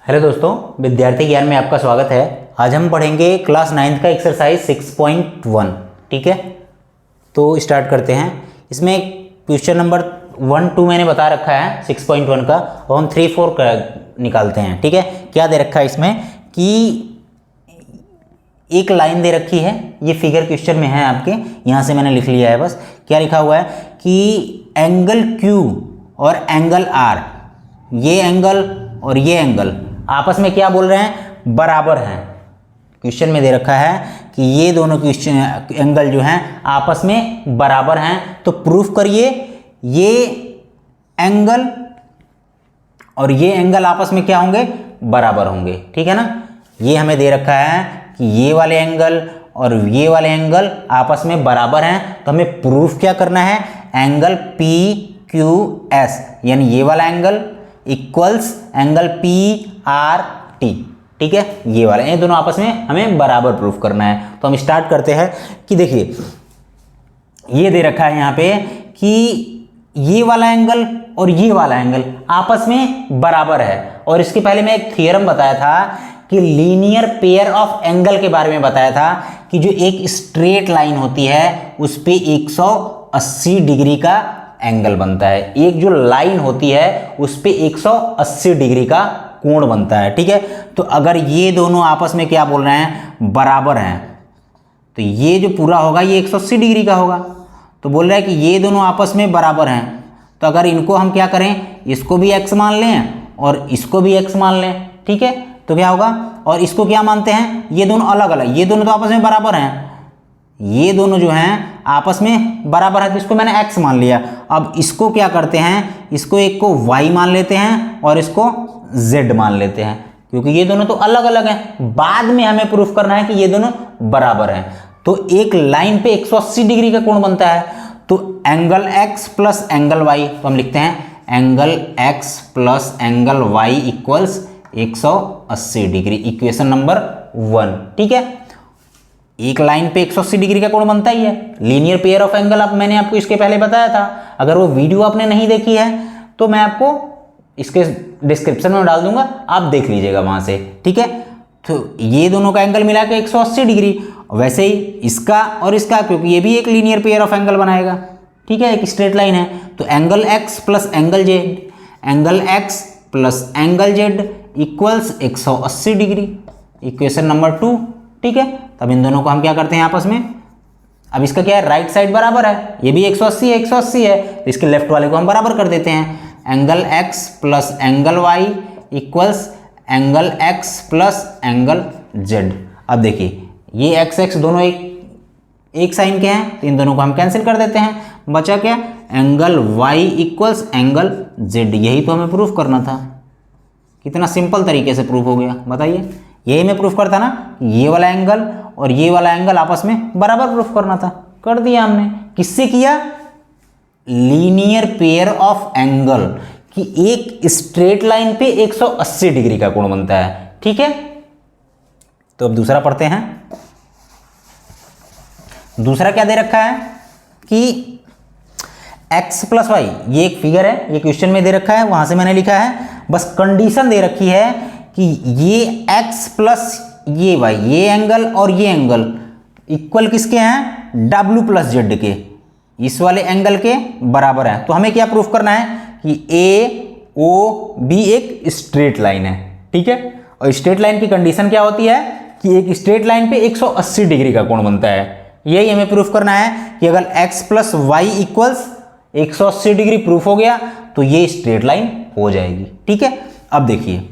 Hello दोस्तों, विद्यार्थी ज्ञान में आपका स्वागत है। आज हम पढ़ेंगे क्लास 9th का एक्सरसाइज 6.1। ठीक है, तो स्टार्ट करते हैं। इसमें क्वेश्चन नंबर 1, 2 मैंने बता रखा है 6.1 का, और हम 3, 4 निकालते हैं। ठीक है, क्या दे रखा है इसमें कि एक लाइन दे रखी है, ये फिगर क्वेश्चन में है आपके, यहाँ से मैंने लिख लिया है। बस क्या लिखा हुआ है कि एंगल Q और एंगल R, ये एंगल और ये एंगल आपस में क्या बोल रहे हैं, बराबर हैं। क्वेश्चन में दे रखा है कि ये दोनों क्वेश्चन एंगल जो हैं आपस में बराबर हैं, तो प्रूफ करिए ये एंगल और ये एंगल आपस में क्या होंगे, बराबर होंगे। ठीक है ना, ये हमें दे रखा है कि ये वाले एंगल और ये वाले एंगल आपस में बराबर हैं, तो हमें प्रूफ क्या करना है, एंगल PQS यानी ये वाला एंगल इक्वल्स एंगल PRT। ठीक है, ये वाला, ये दोनों आपस में हमें बराबर प्रूफ करना है। तो हम स्टार्ट करते हैं कि देखिए ये दे रखा है यहाँ पे कि ये वाला एंगल और ये वाला एंगल आपस में बराबर है। और इसके पहले मैं एक थ्योरम बताया था कि लीनियर पेयर ऑफ एंगल के बारे में बताया था कि जो एक स्ट्रेट लाइन होती है उस पे 180 डिग्री का एंगल बनता है। एक जो लाइन होती है उस पे 180 डिग्री का कोण बनता है। ठीक है, तो अगर ये दोनों आपस में क्या बोल रहे हैं, बराबर हैं, तो ये जो पूरा होगा ये 180 डिग्री का होगा। तो बोल रहा है कि ये दोनों आपस में बराबर हैं, तो अगर इनको हम क्या करें, इसको भी x मान लें और इसको भी x मान लें। ठीक है, तो क्या होगा, और इसको क्या मानते हैं, ये दोनों अलग अलग, ये दोनों तो आपस में बराबर हैं, ये दोनों जो हैं आपस में बराबर है, तो इसको मैंने x मान लिया। अब इसको क्या करते हैं, इसको एक को y मान लेते हैं और इसको z मान लेते हैं, क्योंकि ये दोनों तो अलग अलग हैं। बाद में हमें प्रूफ करना है कि ये दोनों बराबर हैं। तो एक लाइन पे 180 डिग्री का कोण बनता है, तो angle x plus angle y, तो हम लिखते हैं angle x plus angle y equals 180 degree, equation number 1। ठीक है, एक लाइन पे 180 डिग्री का कोण बनता ही है, लीनियर पेयर ऑफ एंगल। अब मैंने आपको इसके पहले बताया था, अगर वो वीडियो आपने नहीं देखी है तो मैं आपको इसके डिस्क्रिप्शन में डाल दूंगा, आप देख लीजिएगा वहां से। ठीक है, तो ये दोनों का एंगल मिला के 180 डिग्री, वैसे ही इसका और इसका, क्योंकि ये भी एक लीनियर पेयर ऑफ एंगल बनाएगा। ठीक है, एक स्ट्रेट लाइन है, तो angle x plus angle z, angle x plus angle z equals 180 degree, equation number 2। ठीक है, तब इन दोनों को हम क्या करते हैं आपस में, अब इसका क्या है, राइट साइड बराबर है, ये भी 180 है, 180 है, तो इसके लेफ्ट वाले को हम बराबर कर देते हैं। Angle x plus angle y equals angle x plus angle z। अब देखिए ये x दोनों एक साइन के हैं, तो इन दोनों को हम कैंसिल कर देते हैं, बचा क्या, angle y equals angle z। यही तो हमें प्रूफ करना था। कितना सिंपल तरीके से प्रूफ हो गया, बताइए। यही मैं प्रूफ करता ना, ये वाला एंगल और ये वाला एंगल आपस में बराबर प्रूफ करना था, कर दिया हमने। किससे किया, लीनियर पेयर ऑफ एंगल, कि एक स्ट्रेट लाइन पे 180 डिग्री का कोण बनता है। ठीक है, तो अब दूसरा पढ़ते हैं। दूसरा क्या दे रखा है कि x प्लस वाई, ये एक फिगर है, ये क्वेश्चन में दे रखा है, वहां से मैंने लिखा है। बस कंडीशन दे रखी है कि ये x प्लस ये y, ये एंगल और ये एंगल इक्वल किसके हैं, w प्लस z के, इस वाले एंगल के बराबर है। तो हमें क्या प्रूफ करना है कि AOB एक स्ट्रेट लाइन है। ठीक है, और स्ट्रेट लाइन की कंडीशन क्या होती है कि एक स्ट्रेट लाइन पे 180 डिग्री का कोण बनता है। यही हमें प्रूफ करना है कि अगर x plus Y equals 180 degree proof हो गया तो ये स्ट्रेट लाइन हो जाएगी। ठीक है, अब देखिए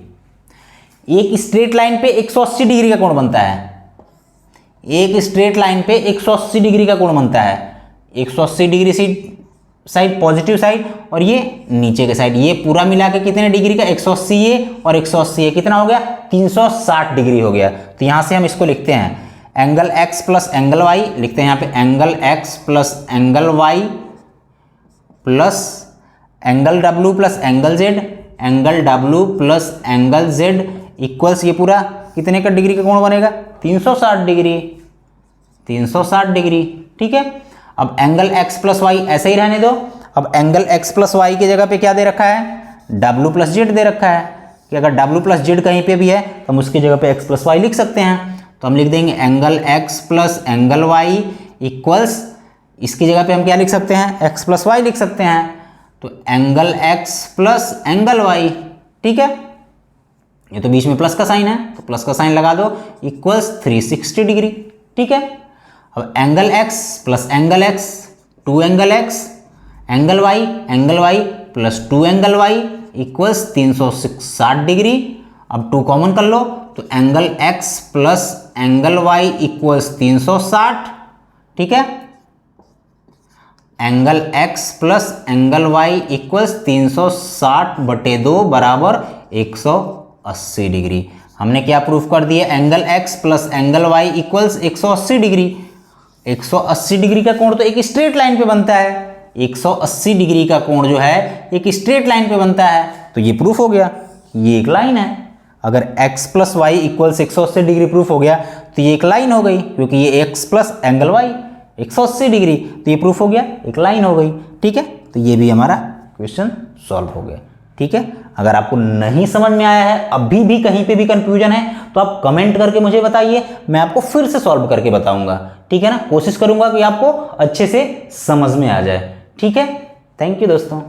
एक स्ट्रेट लाइन पे 180 डिग्री का कोण बनता है, एक स्ट्रेट लाइन पे 180 डिग्री का कोण बनता है, 180 डिग्री साइड पॉजिटिव साइड और ये नीचे के साइड, ये पूरा मिला के कितने डिग्री का, 180 ये और 180 ये, कितना हो गया, 360 डिग्री हो गया। तो यहां से हम इसको लिखते हैं angle x plus angle y, लिखते हैं यहाँ पे angle x plus angle y plus angle w plus angle z, angle w plus angle z equals ये पूरा कितने का डिग्री का कोण बनेगा, 360 डिग्री, 360 डिग्री। ठीक है, अब एंगल x प्लस वाई ऐसे ही रहने दो। अब एंगल x प्लस वाई की जगह पे क्या दे रखा है, w प्लस जेड दे रखा है, कि अगर w प्लस जेड कहीं पे भी है तो हम उसकी जगह पे x प्लस वाई लिख सकते हैं। तो हम लिख देंगे angle x plus angle y equals, इसकी जगह पे हम क्या लिख सकते हैं, x प्लस वाई लिख सकते हैं। तो angle x plus angle y, ठीक है, ये तो बीच में प्लस का साइन है तो प्लस का साइन लगा दो, इक्वल्स 360 डिग्री, ठीक है। अब angle x plus angle x, 2 angle x, angle y plus 2 angle y equals 360 degree. अब 2 कॉमन कर लो तो angle x plus angle y equals 360, ठीक है। Angle x plus angle y equals 360/2 बराबर 180 डिग्री। हमने क्या प्रूफ कर दिया, angle x plus angle y equals 180 degree. 180 degree का कोण तो एक स्ट्रेट लाइन पे बनता है, 180 डिग्री का कोण जो है एक स्ट्रेट लाइन पे बनता है, तो ये प्रूफ हो गया, ये एक लाइन है। अगर x plus Y equals 180 degree proof हो गया तो ये एक लाइन हो गई, क्योंकि ये x plus angle y 180 degree, तो ये प्रूफ हो गया, एक लाइन हो गई, ठीक है। तो ये भी हमारा क्वेश्चन सॉल्व हो गया, ठीक है। अगर आपको नहीं समझ में आया है, अभी भी कहीं पे भी कंफ्यूजन है, तो आप कमेंट करके मुझे बताइए, मैं आपको फिर से सॉल्व करके बताऊंगा, ठीक है ना। कोशिश करूंगा कि आपको अच्छे से समझ में आ जाए, ठीक है। थैंक यू दोस्तों।